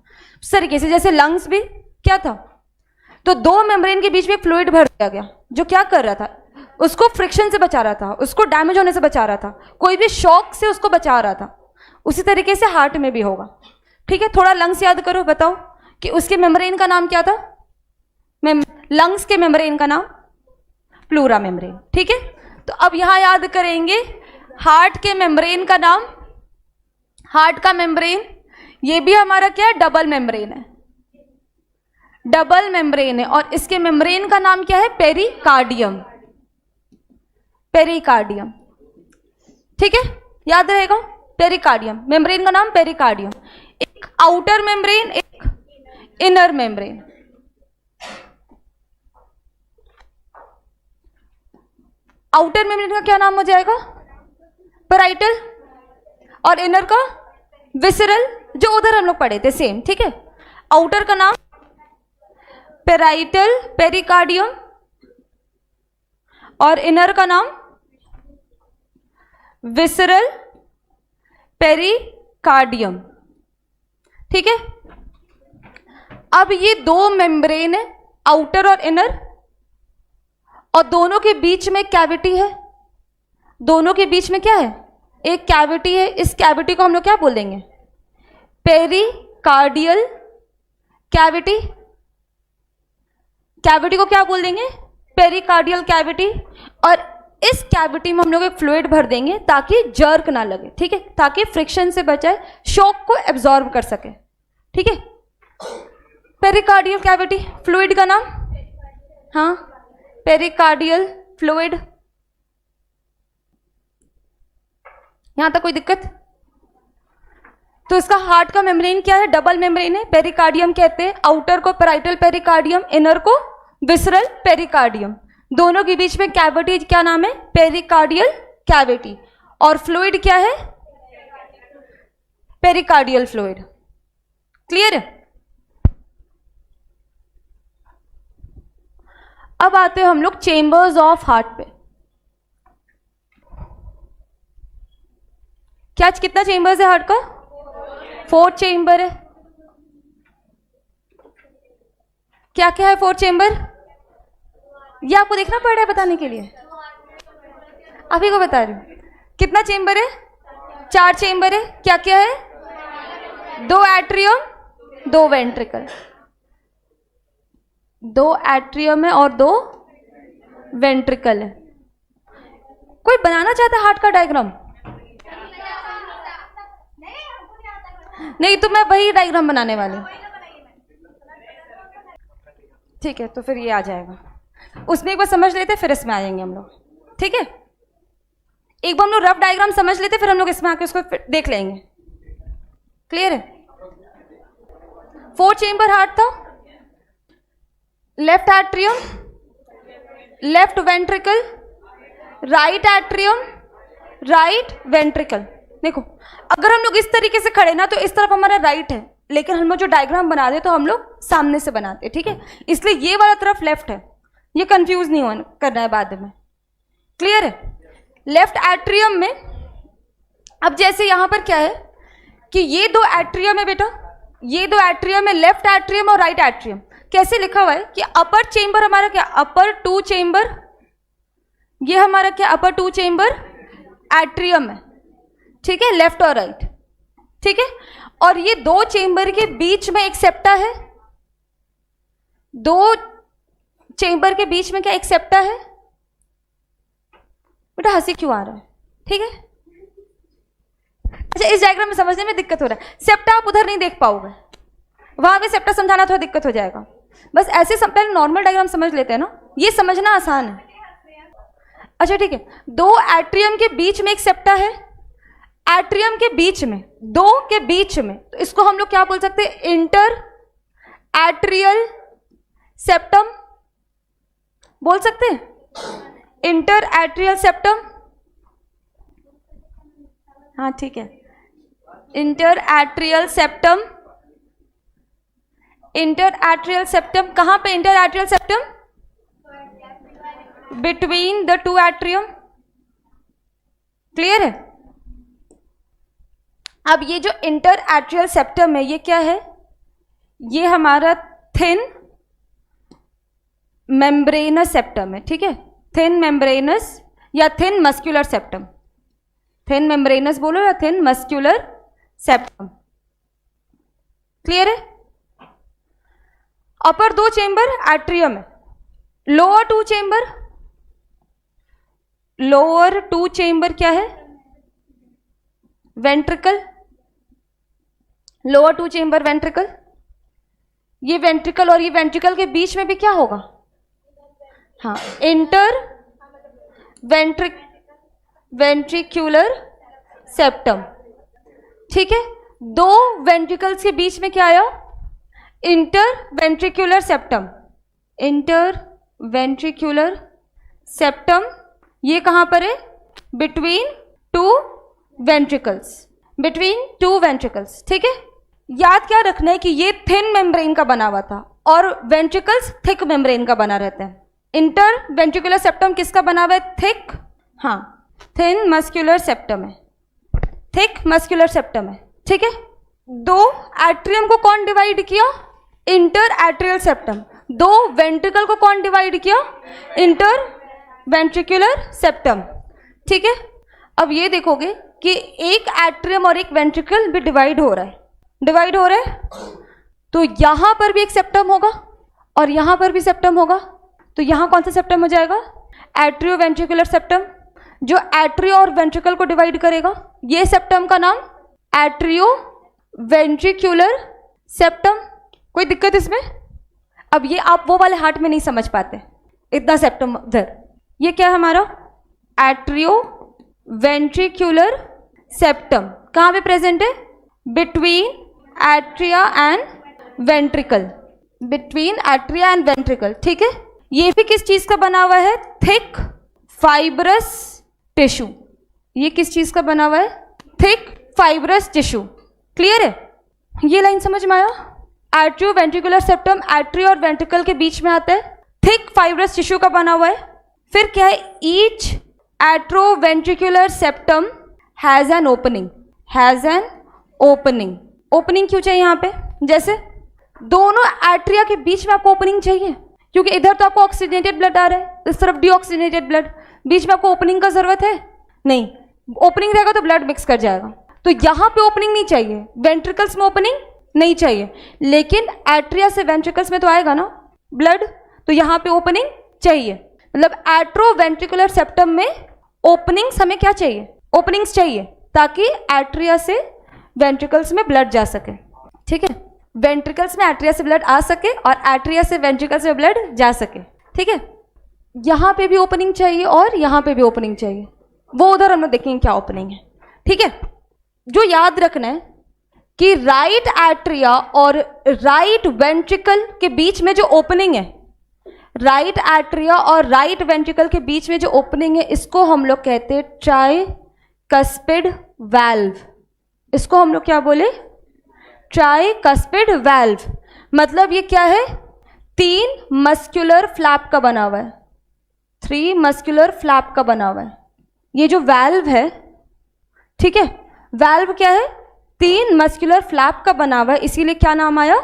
उस तरीके से जैसे लंग्स भी क्या था, तो दो मेम्ब्रेन के बीच में फ्लूइड भर दिया गया, जो क्या कर रहा था, उसको फ्रिक्शन से बचा रहा था, उसको डैमेज होने से बचा रहा था, कोई भी शॉक से उसको बचा रहा था। उसी तरीके से हार्ट में भी होगा, ठीक है। थोड़ा लंग्स याद करो, बताओ कि उसके मेम्ब्रेन का नाम क्या था, लंग्स के मेम्ब्रेन का नाम प्लूरा मेम्ब्रेन, ठीक है। तो अब यहां याद करेंगे हार्ट के मेम्ब्रेन का नाम, हार्ट का मेम्ब्रेन ये भी हमारा क्या है, डबल मेम्ब्रेन है, डबल मेम्ब्रेन है, और इसके मेम्ब्रेन का नाम क्या है, पेरिकार्डियम, पेरिकार्डियम, ठीक है, याद रहेगा, पेरिकार्डियम, मेम्ब्रेन का नाम पेरिकार्डियम। एक आउटर मेम्ब्रेन, एक इनर मेम्ब्रेन। आउटर मेम्ब्रेन का क्या नाम हो जाएगा, पैराइटल, और इनर का विसरल, जो उधर हम लोग पढ़े थे सेम, ठीक है। आउटर का नाम पैराइटल, पेरिकार्डियम, और इनर का नाम विसरल पेरिकार्डियम, ठीक है। अब ये दो मेम्ब्रेन है, आउटर और इनर, और दोनों के बीच में कैविटी है, दोनों के बीच में क्या है, एक कैविटी है। इस कैविटी को हम लोग क्या बोल देंगे, पेरिकार्डियल कैविटी, कैविटी को क्या बोल देंगे, पेरिकार्डियल कैविटी। और इस कैविटी में हम लोग एक फ्लूइड भर देंगे ताकि जर्क ना लगे, ठीक है, ताकि फ्रिक्शन से बचाए, शॉक को एब्जॉर्ब कर सके, ठीक है। पेरिकार्डियल कैविटी, फ्लूइड का नाम, हाँ पेरिकार्डियल फ्लूइड। यहां तक कोई दिक्कत? तो इसका हार्ट का मेम्ब्रेन क्या है, डबल मेम्ब्रेन है, पेरिकार्डियम कहते हैं। आउटर को पैराइटल पेरिकार्डियम, इनर को विसरल पेरिकार्डियम। दोनों के बीच में कैविटी क्या नाम है, पेरिकार्डियल कैविटी। और फ्लूइड क्या है, पेरिकार्डियल फ्लूइड। क्लियर है? अब आते हैं हम लोग चेंबर्स ऑफ हार्ट पे। क्या कितना चेंबर्स है हार्ट का? 4 चेंबर है। क्या क्या है 4 चेंबर? ये आपको देखना पड़ रहा है बताने के लिए, अभी को बता रही हूं। कितना चेंबर है? 4 चेंबर है। क्या क्या है? 2 एट्रियम, 2 वेंट्रिकल। 2 एट्रियम है और 2 वेंट्रिकल है। कोई बनाना चाहता है हार्ट का डायग्राम? नहीं तो मैं वही डायग्राम बनाने वाली हूं। ठीक है, तो फिर ये आ जाएगा। उसमें एक बार समझ लेते फिर इसमें आ जाएंगे हम लोग। ठीक है, एक बार हम लोग रफ डायग्राम समझ लेते फिर हम लोग इसमें आके उसको देख लेंगे। क्लियर है? 4 चेंबर हार्ट था। Left atrium, left ventricle, right atrium, right ventricle. देखो अगर हम लोग इस तरीके से खड़े ना तो इस तरफ हमारा राइट है, लेकिन हम लोग जो डायग्राम बना दे तो हम लोग सामने से बनाते, ठीक है, इसलिए ये वाला तरफ लेफ्ट है। ये कंफ्यूज नहीं होना करना है बाद में। क्लियर है? लेफ्ट एट्रियम में अब जैसे यहां पर क्या है कि ये 2 एट्रियम है बेटा, ये 2 एट्रियम है, लेफ्ट एट्रियम और राइट एट्रियम। कैसे लिखा हुआ है कि अपर चेंबर हमारा क्या, अपर 2 चेंबर, ये हमारा क्या अपर टू चेंबर एट्रियम है, ठीक है, लेफ्ट और राइट, ठीक है। और ये दो चेंबर के बीच में एक सेप्टा है, दो चेंबर के बीच में क्या एक सेप्टा है? बेटा हंसी क्यों आ रहा है? ठीक है, अच्छा इस डायग्राम में समझने में दिक्कत हो रहा है, सेप्टा आप उधर नहीं देख पाओगे, वहां पे सेप्टा समझाना थोड़ा दिक्कत हो जाएगा। बस ऐसे पहले नॉर्मल डायग्राम समझ लेते हैं ना, ये समझना आसान है। अच्छा ठीक है, दो एट्रियम के बीच में एक सेप्टा है, एट्रियम के बीच में, दो के बीच में, तो इसको हम लोग क्या बोल सकते हैं? इंटर एट्रियल सेप्टम बोल सकते हैं, इंटर एट्रियल सेप्टम। हाँ ठीक है, inter atrial septum. Inter atrial septum कहां पे? Inter atrial septum between the two atrium. Clear है? अब ये जो इंटर एट्रियल सेप्टम है ये क्या है? ये हमारा थिन मेम्ब्रेनस सेप्टम है, ठीक है, थिन मेम्ब्रेनस या thin muscular septum. Thin membranes बोलो या थिन मस्क्यूलर सेप्टम। क्लियर है? अपर दो चेंबर एट्रियम है, lower to chamber, lower to chamber क्या है? Ventricle. Lower to chamber ventricle. ये वेंट्रिकल और ये वेंट्रिकल के बीच में भी क्या होगा? हाँ, इंटर वेंट्रिक्यूलर सेप्टम, ठीक है। दो वेंट्रिकल्स के बीच में क्या आया? Inter ventricular septum. Inter ventricular septum ये कहां पर है? Between two ventricles, between two ventricles, ठीक है। याद क्या रखना है कि ये थिन मेम्ब्रेन का बना हुआ था और वेंट्रिकल्स थिक मेम्ब्रेन का बना रहता है। इंटर वेंट्रिकुलर सेप्टम किसका बना हुआ है? थिक, हाँ, थिन मस्क्यूलर सेप्टम है, थिक मस्क्यूलर सेप्टम है, ठीक है। दो एट्रियम को कौन डिवाइड किया? Inter atrial septum. दो वेंट्रिकल को कौन डिवाइड किया? इंटर वेंट्रिकुलर सेप्टम, ठीक है। अब ये देखोगे कि एक एट्रियम और एक वेंट्रिकल भी डिवाइड हो रहा है, डिवाइड हो रहा है, तो यहां पर भी एक सेप्टम होगा और यहां पर भी सेप्टम होगा, तो यहां कौन सा सेप्टम हो जाएगा? एट्रियो वेंट्रिकुलर सेप्टम, जो एट्रियो और वेंट्रिकल को डिवाइड करेगा। ये सेप्टम का नाम एट्रियो वेंट्रिकुलर सेप्टम। कोई दिक्कत इसमें? अब ये आप वो वाले हार्ट में नहीं समझ पाते, इतना सेप्टम उधर। ये क्या है हमारा? Atrio ventricular septum. कहाँ पे प्रेजेंट है? Between atria and ventricle, between atria and ventricle, ठीक है। ये भी किस चीज का बना हुआ है? Thick fibrous tissue. ये किस चीज का बना हुआ है? Thick fibrous tissue. क्लियर है? ये लाइन समझ में आया? एट्रियो वेंट्रिकुलर सेप्टम एट्रियो और वेंट्रिकल के बीच में आता है, थिक फाइब्रस टिश्यू का बना हुआ है। फिर क्या है? Each atrioventricular septum has an opening, has an opening. Opening क्यों चाहिए यहाँ पे? जैसे दोनों एट्रिया के बीच में आपको ओपनिंग चाहिए, क्योंकि इधर तो आपको ऑक्सीजनेटेड ब्लड आ रहा है, इस तरफ डीऑक्सीजनेटेड ब्लड, बीच में आपको ओपनिंग का जरूरत है नहीं। ओपनिंग रहेगा तो ब्लड मिक्स कर जाएगा, तो यहाँ पे ओपनिंग नहीं चाहिए, वेंट्रिकल्स में ओपनिंग नहीं चाहिए, लेकिन एट्रिया से वेंट्रिकल्स में तो आएगा ना ब्लड, तो यहाँ पे ओपनिंग चाहिए। मतलब एट्रो वेंट्रिकुलर सेप्टम में ओपनिंग्स हमें क्या चाहिए? ओपनिंग्स चाहिए, ताकि एट्रिया से वेंट्रिकल्स में ब्लड जा सके, ठीक है। वेंट्रिकल्स में एट्रिया से ब्लड आ सके और एट्रिया से वेंट्रिकल्स में ब्लड जा सके, ठीक है। यहाँ पे भी ओपनिंग चाहिए और यहाँ पे भी ओपनिंग चाहिए, वो उधर हम लोग देखेंगे क्या ओपनिंग है, ठीक है। जो याद रखना है कि राइट एट्रिया और राइट वेंट्रिकल के बीच में जो ओपनिंग है, राइट एट्रिया और राइट वेंट्रिकल के बीच में जो ओपनिंग है, इसको हम लोग कहते हैं ट्राइकस्पिड वाल्व। इसको हम लोग क्या बोले? Tricuspid valve. मतलब ये क्या है? 3 मस्कुलर फ्लैप का बना हुआ है, 3 मस्कुलर फ्लैप का बना हुआ है ये जो वाल्व है, ठीक है। वाल्व क्या है? 3 मस्कुलर फ्लैप का बना हुआ है, इसीलिए क्या नाम आया?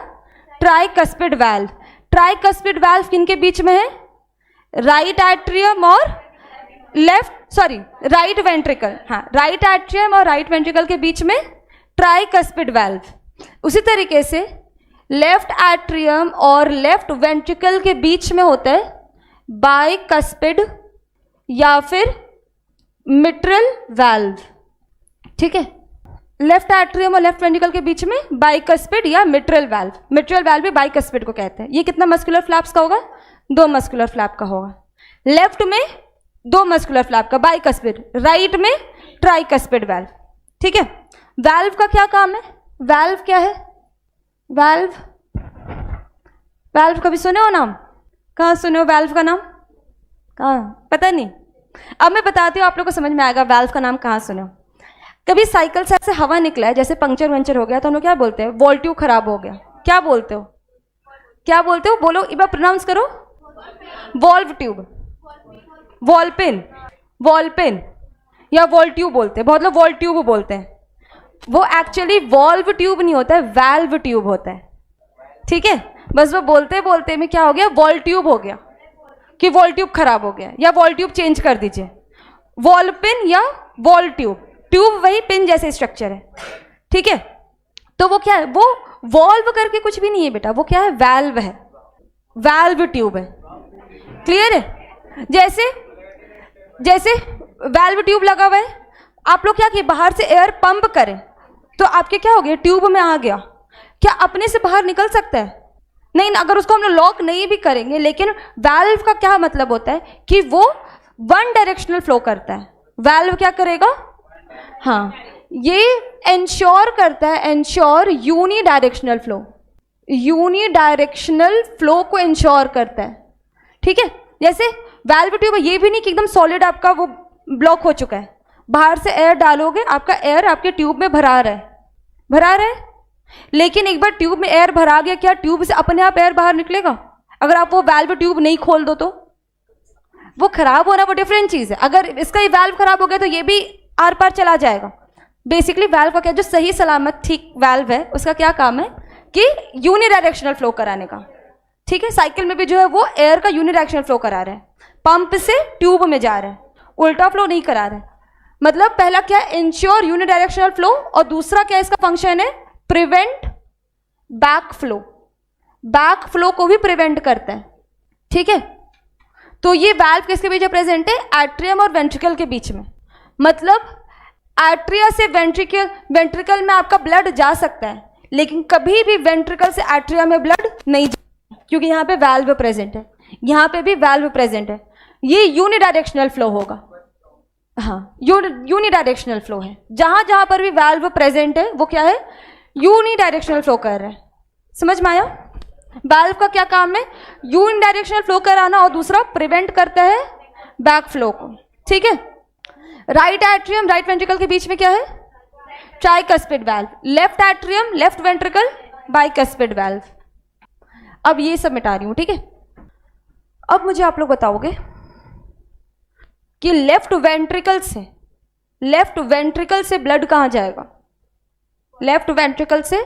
Tricuspid valve. ट्राइकस्पिड वाल्व किनके बीच में है? राइट एट्रियम और राइट वेंट्रिकल, हाँ, राइट एट्रियम और राइट वेंट्रिकल के बीच में ट्राइकस्पिड वाल्व। उसी तरीके से लेफ्ट एट्रियम और लेफ्ट वेंट्रिकल के बीच में होता है बाइकस्पिड या फिर मिट्रल वाल्व। ठीक है, लेफ्ट एट्रियम और लेफ्ट वेंट्रिकल के बीच में बाइकस्पिड या मिट्रल वाल्व। मिट्रल वाल्व भी बाइकस्पिड को कहते हैं। ये कितना मस्कुलर फ्लैप्स का होगा? 2 मस्कुलर फ्लैप का होगा। लेफ्ट में 2 मस्कुलर फ्लैप का बाइकस्पिड, राइट में ट्राइकस्पिड वाल्व। ठीक है, वाल्व का क्या काम है? वाल्व क्या है? वाल्व कभी सुने हो नाम? कहाँ सुने हो वाल्व का नाम? कहाँ? पता नहीं। अब मैं बताती हूँ, आप लोग को समझ में आएगा वाल्व का नाम कहाँ सुने हो। कभी साइकिल से हवा निकला है, जैसे पंक्चर वंचर हो गया तो हम लोग क्या बोलते हैं? वॉल ट्यूब खराब हो गया। क्या बोलते हो? क्या बोलते हो? बोलो, एक बार प्रोनाउंस करो। वॉल्व ट्यूब, वॉल पिन या वॉल ट्यूब बोलते हैं। बहुत लोग वॉल ट्यूब बोलते हैं। वो एक्चुअली वॉल्व ट्यूब नहीं होता है, वाल्व ट्यूब होता है। ठीक है, बस वो बोलते बोलते में क्या हो गया? वॉल ट्यूब हो गया कि वॉल ट्यूब खराब हो गया या वॉल ट्यूब चेंज कर दीजिए। वॉल पिन या वॉल ट्यूब, ट्यूब वही, पिन जैसे स्ट्रक्चर है। ठीक है, तो वो क्या है? वो वॉल्व करके कुछ भी नहीं है बेटा, वो क्या है? वाल्व है, वाल्व ट्यूब है। क्लियर है? जैसे वाल्व ट्यूब लगा हुआ है, आप लोग क्या किए? बाहर से एयर पंप करें तो आपके क्या हो गया? ट्यूब में आ गया। क्या अपने से बाहर निकल सकता है? नहीं, अगर उसको हम लोग लॉक नहीं भी करेंगे। लेकिन वाल्व का क्या मतलब होता है कि वो वन डायरेक्शनल फ्लो करता है। वाल्व क्या करेगा? हाँ, ये इंश्योर करता है, इंश्योर यूनिडायरेक्शनल फ्लो को इंश्योर करता है। ठीक है, जैसे वाल्व ट्यूब, ये भी नहीं कि एकदम सॉलिड आपका वो ब्लॉक हो चुका है। बाहर से एयर डालोगे, आपका एयर आपके ट्यूब में भरा रहा है। लेकिन एक बार ट्यूब में एयर भरा गया, क्या ट्यूब से अपने आप एयर बाहर निकलेगा? अगर आप वो वाल्व ट्यूब नहीं खोल दो तो वो खराब होना, वो डिफरेंट चीज है। अगर इसका ये वाल्व खराब हो गया तो ये भी आर पार चला जाएगा। बेसिकली वाल्व का क्या, जो सही सलामत ठीक वाल्व है, उसका क्या काम है कि यूनिडायरेक्शनल फ्लो कराने का। ठीक है, साइकिल में भी जो है वो एयर का यूनिडायरेक्शनल फ्लो करा रहा है, पंप से ट्यूब में जा रहा है, उल्टा फ्लो नहीं करा रहा है। मतलब पहला क्या है? इंश्योर यूनिडायरेक्शनल फ्लो, और दूसरा क्या इसका फंक्शन है? प्रिवेंट बैक फ्लो को भी प्रिवेंट करता है। ठीक है, तो ये वाल्व किसके बीच में प्रेजेंट है? एट्रियम और वेंट्रिकल के बीच में। मतलब एट्रिया से वेंट्रिकल में आपका ब्लड जा सकता है, लेकिन कभी भी वेंट्रिकल से एट्रिया में ब्लड नहीं जा, क्योंकि यहाँ पे वाल्व प्रेजेंट है, यहाँ पे भी वाल्व प्रेजेंट है। ये यूनिडायरेक्शनल फ्लो होगा। हाँ, यूनिडायरेक्शनल फ्लो है। जहां जहां पर भी वाल्व प्रेजेंट है वो क्या है? यूनिडायरेक्शनल फ्लो कर रहा है। समझ में आया? वाल्व का क्या काम है? यूनिडायरेक्शनल फ्लो कराना, और दूसरा प्रिवेंट करता है बैक फ्लो को। ठीक है, राइट एट्रियम राइट वेंट्रिकल के बीच में क्या है? Tricuspid valve. Left atrium left ventricle bicuspid valve. अब ये सब मिटा रही हूं। ठीक है, अब मुझे आप लोग बताओगे कि लेफ्ट वेंट्रिकल से ब्लड कहां जाएगा? लेफ्ट वेंट्रिकल से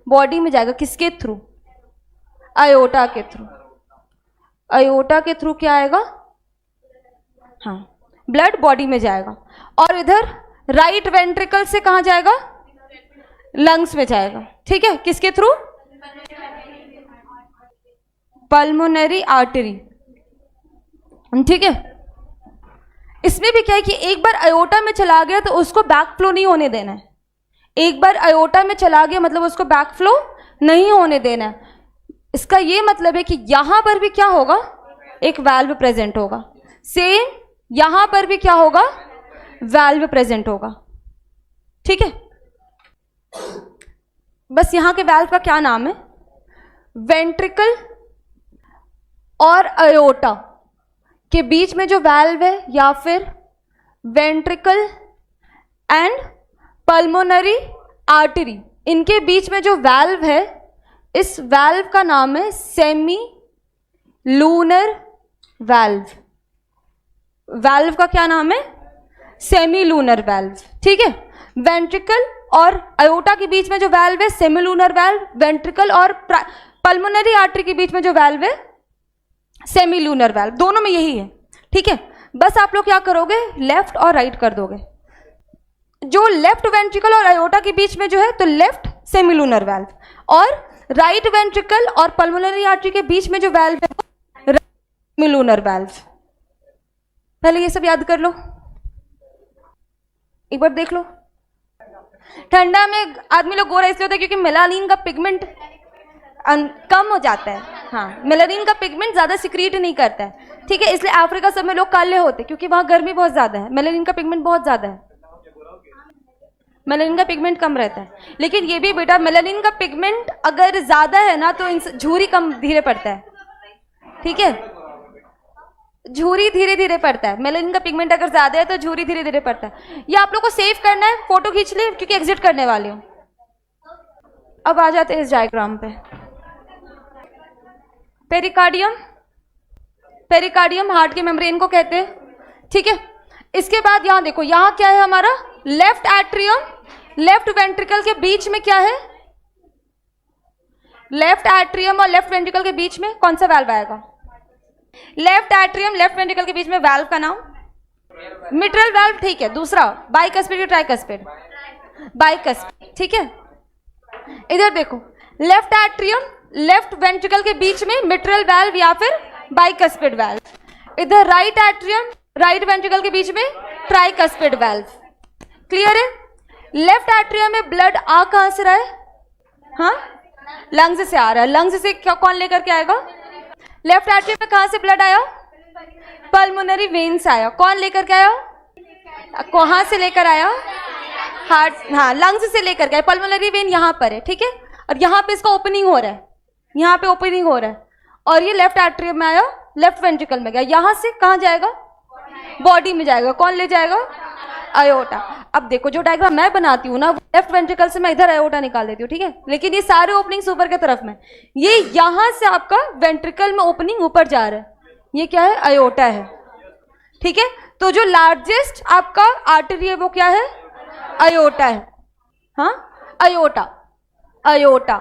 बॉडी में जाएगा। किसके थ्रू? आयोटा के थ्रू। आयोटा के थ्रू क्या आएगा? हाँ, ब्लड बॉडी में जाएगा। और इधर राइट वेंट्रिकल से कहां जाएगा? लंग्स में जाएगा। ठीक है, किसके थ्रू? Pulmonary artery. ठीक है, इसमें भी क्या है कि एक बार आयोटा में चला गया तो उसको बैक फ्लो नहीं होने देना है। एक बार आयोटा में चला गया मतलब उसको बैक फ्लो नहीं होने देना है। इसका ये मतलब है कि यहां पर भी क्या होगा? एक वाल्व प्रेजेंट होगा। सेम यहां पर भी क्या होगा? वाल्व प्रेजेंट होगा। ठीक है, बस यहां के वाल्व का क्या नाम है? वेंट्रिकल और आयोटा के बीच में जो वाल्व है, या फिर वेंट्रिकल एंड पल्मोनरी आर्टरी, इनके बीच में जो वाल्व है, इस वाल्व का नाम है सेमी लूनर वाल्व। वाल्व का क्या नाम है? Semi lunar valve. ठीक है, वेंट्रिकल और आयोटा के बीच में जो वाल्व है सेमी लूनर वाल्व, वेंट्रिकल और पल्मोनरी आर्टरी के बीच में जो वाल्व है सेमी लूनर वाल्व, दोनों में यही है। ठीक है, बस आप लोग क्या करोगे, लेफ्ट और राइट कर दोगे। जो लेफ्ट वेंट्रिकल और अयोर्टा के बीच में जो है, तो लेफ्ट सेमिलूनर वाल्व, और राइट वेंट्रिकल और पल्मोनरी आर्टरी के बीच में जो वाल्व है वो सेमिलूनर वाल्व। पहले ये सब याद कर लो, एक बार देख लो। ठंडा में आदमी लोग गोरा इसलिए होता है क्योंकि मेलानिन का पिगमेंट कम हो जाता है। हाँ, मेलानिन का पिगमेंट ज्यादा सिक्रीट नहीं करता है, ठीक है, इसलिए अफ्रीका सब में लोग काले होते हैं क्योंकि वहां गर्मी बहुत ज्यादा है, मेलानिन का पिगमेंट बहुत ज्यादा है, मेलानिन का पिगमेंट कम रहता है। लेकिन ये भी बेटा, मेलानिन का पिगमेंट अगर ज्यादा है ना तो झुर्री कम धीरे पड़ता है, ठीक है, झुर्री धीरे धीरे पड़ता है। मेलानिन का पिगमेंट अगर ज्यादा है तो झुर्री धीरे धीरे पड़ता है। ये आप लोग को सेव करना है, फोटो खींच ले क्योंकि एग्जिट करने वाले हो। अब आ जाते हैं इस डायग्राम पे। पेरिकार्डियम, पेरिकार्डियम हार्ट के मेम्ब्रेन को कहते हैं, ठीक है। इसके बाद यहां देखो, यहां क्या है हमारा, लेफ्ट एट्रियम, लेफ्ट वेंट्रिकल के बीच में क्या है, लेफ्ट एट्रियम और लेफ्ट वेंट्रिकल के बीच में कौन सा वाल्व आएगा, लेफ्ट एट्रियम लेफ्ट वेंट्रिकल के बीच में वाल्व का नाम मिट्रल वाल्व, ठीक है। दूसरा बाइकस्पिड या ट्राइकस्पिड, बाइकस्पिड, ठीक है। इधर देखो, लेफ्ट एट्रियम लेफ्ट वेंट्रिकल के बीच में मिट्रल वाल्व या फिर बाइकस्पिड वाल्व। इधर राइट एट्रियम राइट वेंट्रिकल के बीच में ट्राइकस्पिड वाल्व। क्लियर है। लेफ्ट एट्रियम में ब्लड आ कहां से रहा है, हाँ, लंग्स से आ रहा है। लंग्स से क्या कौन लेकर के आएगा, लेफ्ट एट्रियम में कहां से ब्लड आया, पल्मोनरी वेन से आया। कौन लेकर के आया, कहां से लेकर आया, हार्ट, हाँ, लंग्स से लेकर के आया। पल्मोनरी वेन यहां पर है, ठीक है, और यहां पे इसका ओपनिंग हो रहा है, यहां पे ओपनिंग हो रहा है, और ये लेफ्ट एट्रियम में आया, लेफ्ट वेंट्रिकल में गया, यहां से कहां जाएगा, बॉडी में जाएगा। कौन ले जाएगा, अयोर्टा। अब देखो, जो डायग्राम मैं बनाती हूँ ना, लेफ्ट वेंट्रिकल से मैं इधर अयोर्टा निकाल देती हूँ, ठीक है, लेकिन ये सारे ओपनिंग ऊपर की तरफ में, ये यहां से आपका वेंट्रिकल में ओपनिंग ऊपर जा रहा है, ये क्या है, अयोर्टा है, ठीक है। तो जो लार्जेस्ट आपका आर्टरी है वो क्या है, अयोर्टा है, हाँ, अयोर्टा, अयोर्टा,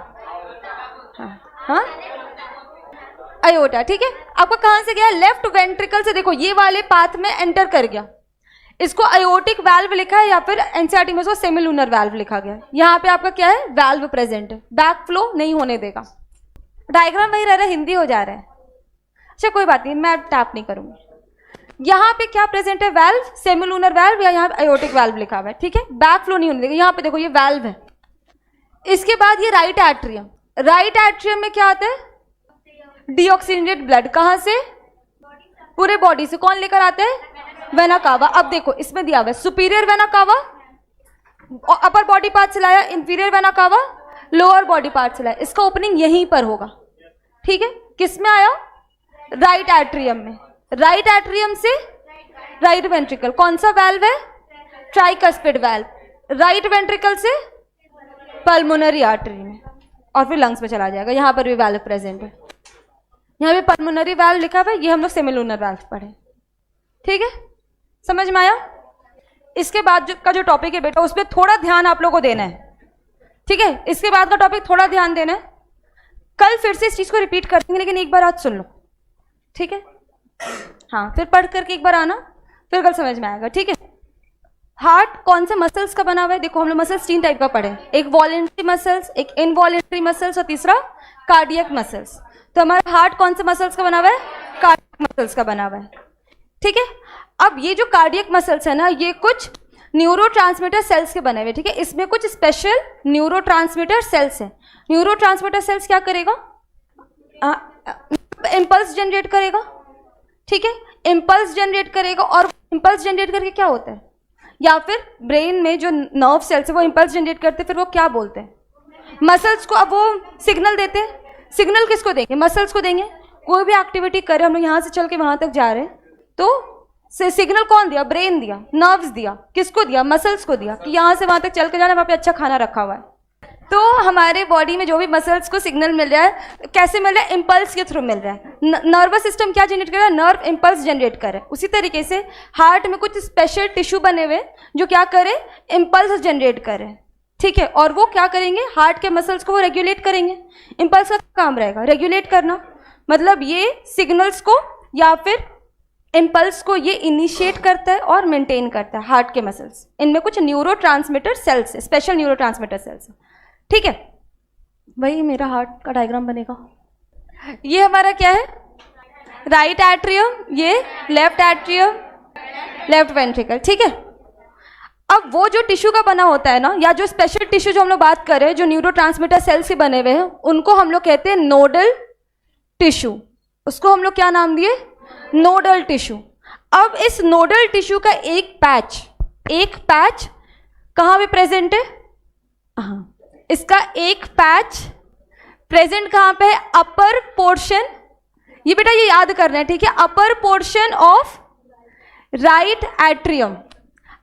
हाँ, अयोर्टा, ठीक है। आपका कहां से गया, लेफ्ट वेंट्रिकल से, देखो ये वाले पाथ में एंटर कर गया, इसको अयोर्टिक वाल्व लिखा है या फिर एनसीईआरटी में इसको सेमिलूनर वाल्व लिखा गया। यहाँ पे आपका क्या है, वाल्व प्रेजेंट है, बैक फ्लो नहीं होने देगा। डायग्राम वही रह रहा है, हिंदी हो जा रहा है, अच्छा कोई बात नहीं, मैं टैप नहीं करूंगी। यहाँ पे क्या प्रेजेंट है, वाल्व, सेमिलूनर वाल्व या यहाँ अयोर्टिक वाल्व लिखा हुआ है, ठीक है, बैक फ्लो नहीं होने देगा। यहाँ पे देखो ये वाल्व है। इसके बाद ये राइट एट्रियम, राइट एट्रियम में क्या आता है, डीऑक्सीजनेटेड ब्लड, कहां से, पूरे बॉडी से। कौन लेकर आते हैं, वेना कावा। अब देखो इसमें दिया हुआ है superior vena cava, upper body part से लाया, inferior vena cava lower body part से लाया। इसका ओपनिंग यहीं पर होगा, ठीक है। किस में आया, राइट एट्रियम में, राइट एट्रियम से राइट वेंट्रिकल, कौन सा वाल्व है, ट्राइकस्पिड वाल्व, राइट वेंट्रिकल से पल्मोनरी आर्टरी में, और फिर लंग्स में चला जाएगा। यहाँ पर भी वाल्व प्रेजेंट है, यहाँ पे पल्मोनरी वाल्व लिखा हुआ है, ये हम लोग सेमिलूनर वाल्व पढ़े, ठीक है, समझ में आया। इसके बाद का जो टॉपिक है बेटा, उस पर थोड़ा ध्यान आप लोगों को देना है, ठीक है। इसके बाद का टॉपिक थोड़ा ध्यान देना है, कल फिर से इस चीज को रिपीट कर देंगे, लेकिन एक बार आज सुन लो, ठीक है, हाँ, फिर पढ़ करके एक बार आना, फिर कल समझ में आएगा, ठीक है। हार्ट कौन से मसल्स का बना हुआ है, देखो हम लोग मसल्स 3 टाइप का पढ़े, एक वॉलेंट्री मसल्स, एक इनवॉलेंट्री मसल्स, और तीसरा कार्डियक मसल्स। तो हमारा हार्ट कौन से मसल्स का बना हुआ है, कार्डियक मसल्स का बना हुआ है, ठीक है। अब ये जो कार्डियक मसल्स है ना, ये कुछ न्यूरोट्रांसमीटर सेल्स के बने हुए, ठीक है। इसमें कुछ स्पेशल न्यूरोट्रांसमीटर सेल्स है। न्यूरोट्रांसमीटर सेल्स क्या करेगा, इंपल्स जनरेट करेगा, ठीक है, इंपल्स जनरेट करेगा, और इंपल्स जनरेट करके क्या होता है, या फिर ब्रेन में जो नर्व सेल्स है वो इंपल्स जनरेट करते हैं, फिर वो क्या बोलते हैं, मसल्स को। अब वो सिग्नल देते हैं, सिग्नल किसको देंगे, मसल्स को देंगे। कोई भी एक्टिविटी करे, हम लोग यहाँ से चल के वहां तक जा रहे हैं, तो सिग्नल कौन दिया, ब्रेन दिया, नर्व्स दिया, किसको दिया, मसल्स को दिया, कि यहाँ से वहां तक चल के जाना, वहाँ पे अच्छा खाना रखा हुआ है। तो हमारे बॉडी में जो भी मसल्स को सिग्नल मिल रहा है, कैसे मिल रहा है, इंपल्स के थ्रू मिल रहा है। नर्वस सिस्टम क्या जनरेट कर रहा है, नर्व इंपल्स जनरेट कर रहा है। उसी तरीके से हार्ट में कुछ स्पेशल टिश्यू बने हुए जो क्या करे, इंपल्स जनरेट करे, ठीक है, और वो क्या करेंगे, हार्ट के मसल्स को वो रेगुलेट करेंगे। इंपल्स का काम रहेगा रेगुलेट करना, मतलब ये सिग्नल्स को या फिर इम्पल्स को ये इनिशिएट करता है और मेंटेन करता है हार्ट के मसल्स। इनमें कुछ न्यूरोट्रांसमीटर सेल्स है, स्पेशल न्यूरोट्रांसमीटर सेल्स है, ठीक है। वही मेरा हार्ट का डायग्राम बनेगा। ये हमारा क्या है, राइट एट्रियम, ये लेफ्ट एट्रियम, लेफ्ट वेंट्रिकल, ठीक है। अब वो जो टिश्यू का बना होता है ना, या जो स्पेशल टिश्यू जो हम लोग बात कर रहे हैं, जो न्यूरोट्रांसमीटर सेल से बने हुए हैं, उनको हम लोग कहते हैं नोडल टिश्यू। उसको हम लोग क्या नाम दिए, नोडल टिश्यू। अब इस नोडल टिश्यू का एक पैच कहाँ पे प्रेजेंट है, हाँ, इसका एक पैच प्रेजेंट कहाँ पे है, अपर पोर्शन, ये बेटा ये याद करना है, ठीक है, upper portion of right atrium,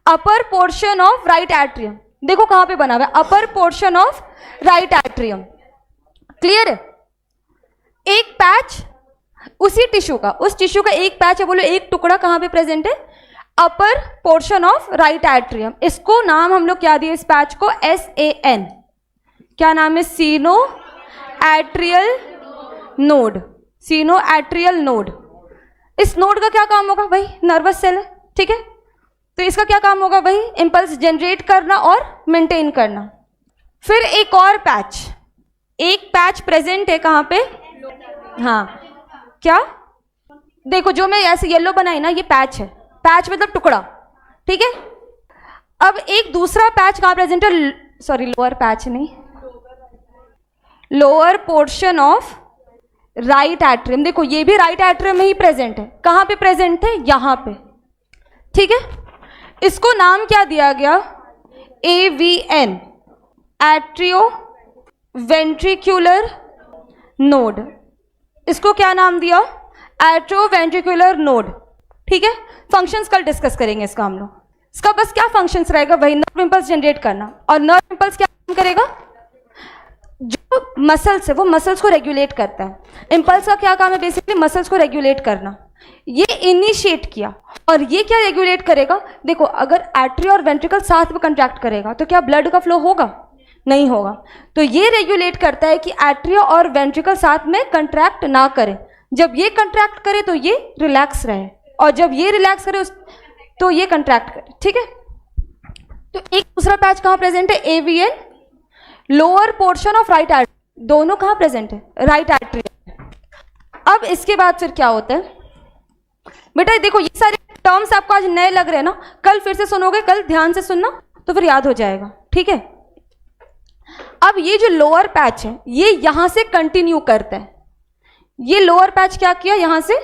upper portion of right atrium. देखो कहां पे बना हुआ है, upper portion of right atrium, clear है। एक पैच उसी टिश्यू का, उस टिश्यू का एक पैच है, बोलो एक टुकड़ा कहां पे प्रेजेंट है, upper portion of right atrium. इसको नाम हम लोग क्या दिए इस पैच को, SAN, क्या नाम है, सीनो एट्रियल नोड, सीनो एट्रियल नोड। इस नोड का क्या काम होगा भाई, नर्वस सेल है, ठीक है, तो इसका क्या काम होगा भाई, इंपल्स जनरेट करना और मेंटेन करना। फिर एक और पैच, एक पैच प्रेजेंट है कहां पे, हाँ, क्या, देखो जो मैं ऐसे येलो बनाई ना, ये पैच है, पैच मतलब टुकड़ा, ठीक है। अब एक दूसरा पैच कहां प्रेजेंट है, सॉरी लोअर पैच नहीं, lower portion of right atrium. देखो ये भी राइट एट्रियम में ही प्रेजेंट है, कहां पे प्रेजेंट है, यहां पे, ठीक है। इसको नाम क्या दिया गया, AVN, एट्रियो वेंट्रिकुलर नोड। इसको क्या नाम दिया, एट्रियो वेंट्रिकुलर नोड, ठीक है। फंक्शंस कल डिस्कस करेंगे इसका हम लोग। इसका बस क्या फंक्शंस रहेगा, वही नर्व इंपल्स जनरेट करना, और नर्व इंपल्स क्या काम करेगा, जो मसल्स है वो मसल्स को रेगुलेट करता है। इंपल्स का क्या काम है, बेसिकली मसल्स को रेगुलेट करना। ये इनिशिएट किया और ये क्या रेगुलेट करेगा, देखो अगर एट्रिया और वेंट्रिकल साथ में कंट्रैक्ट करेगा तो क्या ब्लड का फ्लो होगा, नहीं होगा। तो ये रेगुलेट करता है कि एट्रिया और वेंट्रिकल साथ में कंट्रैक्ट ना करें। जब ये कंट्रैक्ट करे तो ये रिलैक्स रहे, और जब ये रिलैक्स करे तो ये कंट्रैक्ट करे, ठीक है। तो एक दूसरा पैच कहाँ प्रेजेंट है, AVN, lower portion of right atrium. दोनों कहाँ प्रेजेंट है, राइट एट्रियम। अब इसके बाद फिर क्या होता है बेटा, देखो ये सारे टर्म्स आपको आज नए लग रहे हैं ना, कल फिर से सुनोगे, कल ध्यान से सुनना तो फिर याद हो जाएगा, ठीक है। अब ये जो लोअर पैच है ये यहां से कंटिन्यू करता है, ये लोअर पैच क्या किया, यहां से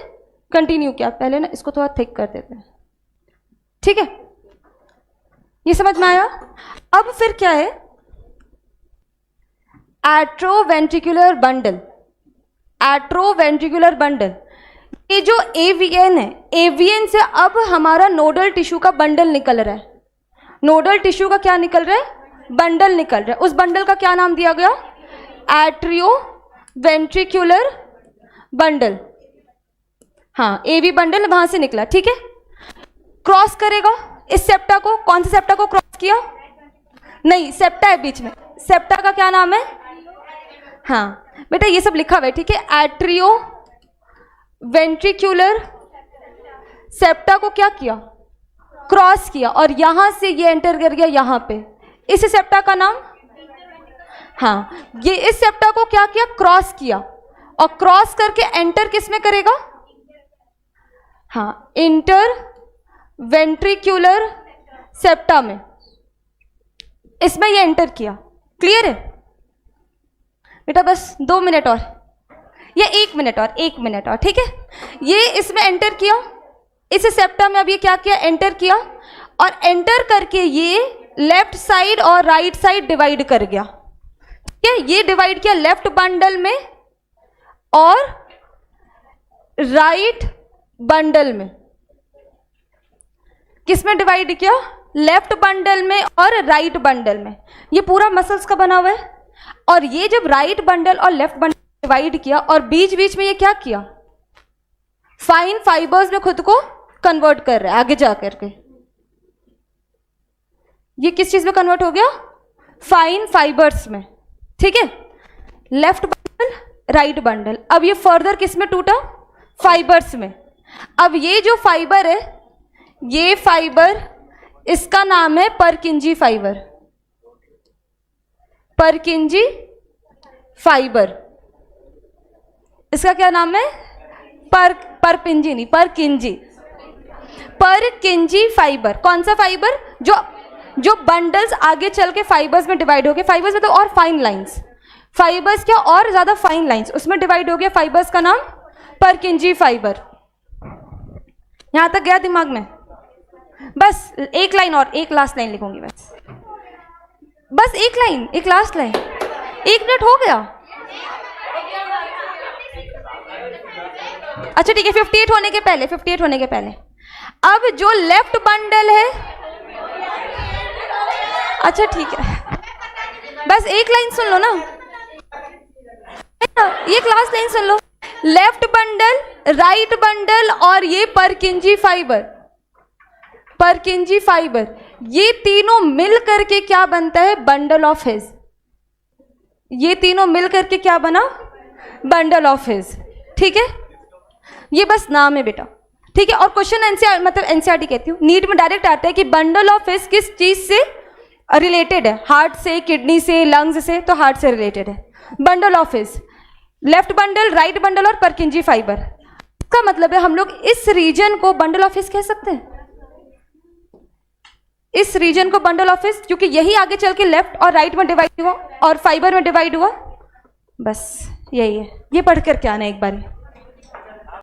कंटिन्यू किया। पहले ना इसको थोड़ा थिक कर देते हैं, ठीक है, ये समझ में आया। अब फिर क्या है, एट्रोवेंट्रिकुलर बंडल, एट्रोवेंट्रिकुलर बंडल। ये जो AVN है, AVN से अब हमारा नोडल टिश्यू का बंडल निकल रहा है। नोडल टिश्यू का क्या निकल रहा है, बंडल निकल रहा है। उस बंडल का क्या नाम दिया गया, एट्रियो वेंट्रिकुलर बंडल, हाँ, AV बंडल वहां से निकला, ठीक है। क्रॉस करेगा इस सेप्टा को, कौन से सेप्टा को क्रॉस किया, नहीं सेप्टा है बीच में, सेप्टा का क्या नाम है, हाँ बेटा ये सब लिखा हुआ है, ठीक है। एट्रियो वेंट्रिकुलर सेप्टा को क्या किया, क्रॉस किया, और यहां से ये एंटर कर गया यहां पे, इस सेप्टा का नाम, हाँ, ये इस सेप्टा को क्या किया, क्रॉस किया, और क्रॉस करके एंटर किस में करेगा, हाँ, इंटर वेंट्रिकुलर सेप्टा में, इसमें ये एंटर किया, क्लियर है बेटा। बस 2 मिनट और, या 1 मिनट और, 1 मिनट और, ठीक है। ये इसमें एंटर किया, इस सेप्टा में अब ये क्या किया, एंटर किया, और एंटर करके ये लेफ्ट साइड और राइट साइड डिवाइड कर गया, ठीक है। ये डिवाइड किया लेफ्ट बंडल में और राइट बंडल में। किस में डिवाइड किया, लेफ्ट बंडल में और राइट बंडल में। ये पूरा मसल्स का बना हुआ है, और ये जब राइट बंडल और लेफ्ट बंडल डिवाइड किया और बीच बीच में ये क्या किया, फाइन फाइबर्स में खुद को कन्वर्ट कर रहा है आगे जा करके। ये किस चीज में कन्वर्ट हो गया, फाइन फाइबर्स में, ठीक है। लेफ्ट बंडल राइट बंडल, अब ये फर्दर किस में टूटा, फाइबर्स में। अब ये जो फाइबर है, ये फाइबर, इसका नाम है परकिंजी फाइबर। परकिंजी फाइबर, इसका क्या नाम है? परपिंजी नहीं, परकिंजी। परकिंजी फाइबर कौन सा फाइबर? जो बंडल्स आगे चल के फाइबर्स में डिवाइड हो गए, फाइबर्स में तो और फाइन लाइंस, फाइबर्स क्या और ज्यादा फाइन लाइंस, उसमें डिवाइड हो गया, फाइबर्स का नाम परकिंजी फाइबर। यहां तक गया दिमाग में? बस एक लाइन और, एक लास्ट लाइन लिखूंगी बस एक लाइन, एक लास्ट लाइन। 1 मिनट हो गया? अच्छा ठीक है, 58 होने के पहले, 58 होने के पहले। अब जो लेफ्ट बंडल है, अच्छा ठीक है, बस एक लाइन सुन लो ना, एक लास्ट लाइन सुन लो। लेफ्ट बंडल, राइट बंडल और ये परकिंजी फाइबर, परकिंजी फाइबर, ये तीनों मिल करके क्या बनता है? Bundle of his. ये तीनों मिल करके क्या बना? Bundle of his. ठीक है, ये बस नाम है बेटा। ठीक है, और क्वेश्चन एनसीआर मतलब एनसीआरटी कहती हूँ, नीट में डायरेक्ट आता है कि बंडल ऑफ हिज किस चीज से रिलेटेड है? हार्ट से, किडनी से, लंग्स से, तो हार्ट से रिलेटेड है। Bundle of his, left bundle, right bundle और परकिंजी फाइबर। इसका मतलब है हम लोग इस रीजन को बंडल ऑफ हिज कह सकते हैं, इस रीजन को बंडल ऑफ हिज, क्योंकि यही आगे चल के लेफ्ट और राइट में डिवाइड हुआ और फाइबर में डिवाइड हुआ। बस यही है, ये पढ़ कर के आना एक बार।